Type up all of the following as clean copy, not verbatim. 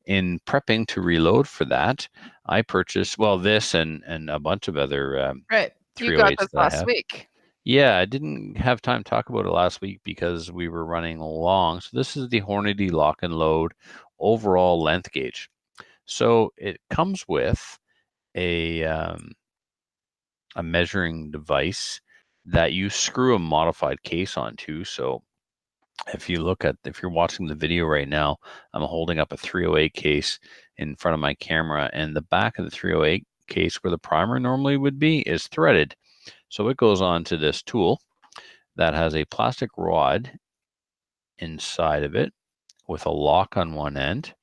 in prepping to reload for that, I purchased, well, this and a bunch of other Right. You got 308s this that I last have. week. Yeah, I didn't have time to talk about it last week because we were running long. So this is the Hornady Lock and Load overall length gauge. So it comes with a um, a measuring device that you screw a modified case onto. So if you're watching the video right now, I'm holding up a 308 case in front of my camera, and the back of the 308 case where the primer normally would be is threaded. So it goes on to this tool that has a plastic rod inside of it with a lock on one end.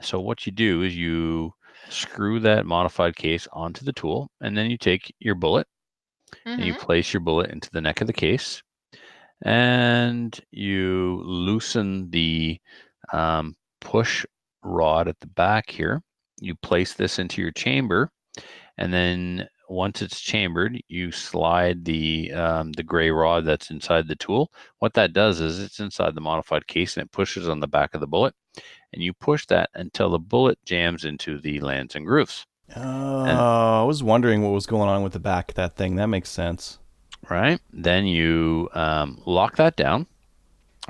So what you do is you screw that modified case onto the tool, and then you take your bullet and you Mm-hmm. place your bullet into the neck of the case, and you loosen the push rod at the back here. You place this into your chamber, and then once it's chambered, you slide the gray rod that's inside the tool. What that does is it's inside the modified case and it pushes on the back of the bullet, and you push that until the bullet jams into the lands and grooves. And I was wondering what was going on with the back of that thing. That makes sense. right, then you lock that down,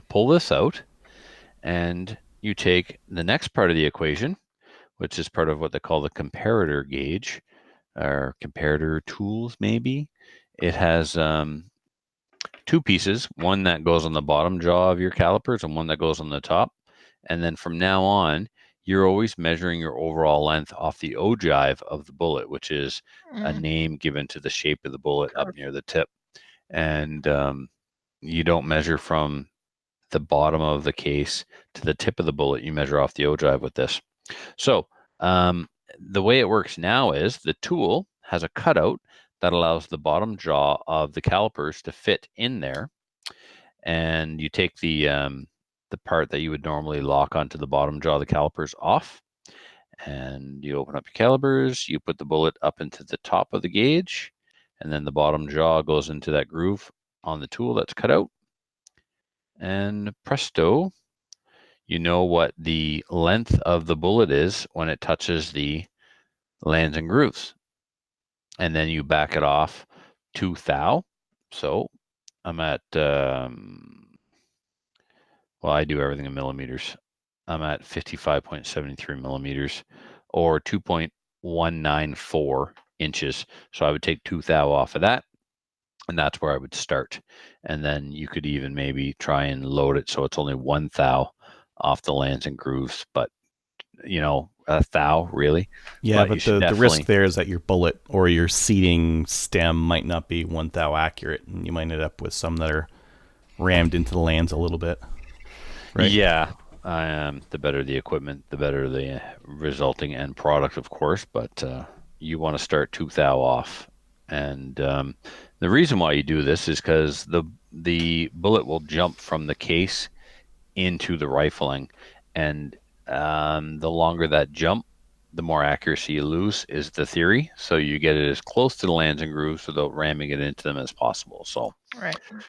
pull this out, and you take the next part of the equation, which is part of what they call the comparator gauge or comparator tools, maybe. It has two pieces, one that goes on the bottom jaw of your calipers and one that goes on the top. And then from now on, you're always measuring your overall length off the ogive of the bullet, which is a Mm, name given to the shape of the bullet up perfect. near the tip. And you don't measure from the bottom of the case to the tip of the bullet. You measure off the ogive with this. So the way it works now is the tool has a cutout that allows the bottom jaw of the calipers to fit in there, and you take the part that you would normally lock onto the bottom jaw of the calipers off, and you open up your calipers. You put the bullet up into the top of the gauge, and then the bottom jaw goes into that groove on the tool that's cut out, and presto, you know what the length of the bullet is when it touches the lands and grooves. And then you back it off to thou. So I'm at, well, I do everything in millimeters. I'm at 55.73 millimeters or 2.194 inches. So I would take 2 thou off of that, and that's where I would start. And then you could even maybe try and load it so it's only 1 thou off the lands and grooves, but a thou really. Yeah, But you but should the risk definitely, there is that your bullet or your seating stem might not be one thou accurate, and you might end up with some that are rammed into the lands a little bit, right? yeah. The better the equipment, the better the resulting end product, of course. But you want to start 2 thou off, and the reason why you do this is because the bullet will jump from the case into the rifling, and the longer that jump, the more accuracy you lose is the theory. So you get it as close to the lands and grooves without ramming it into them as possible. So Right.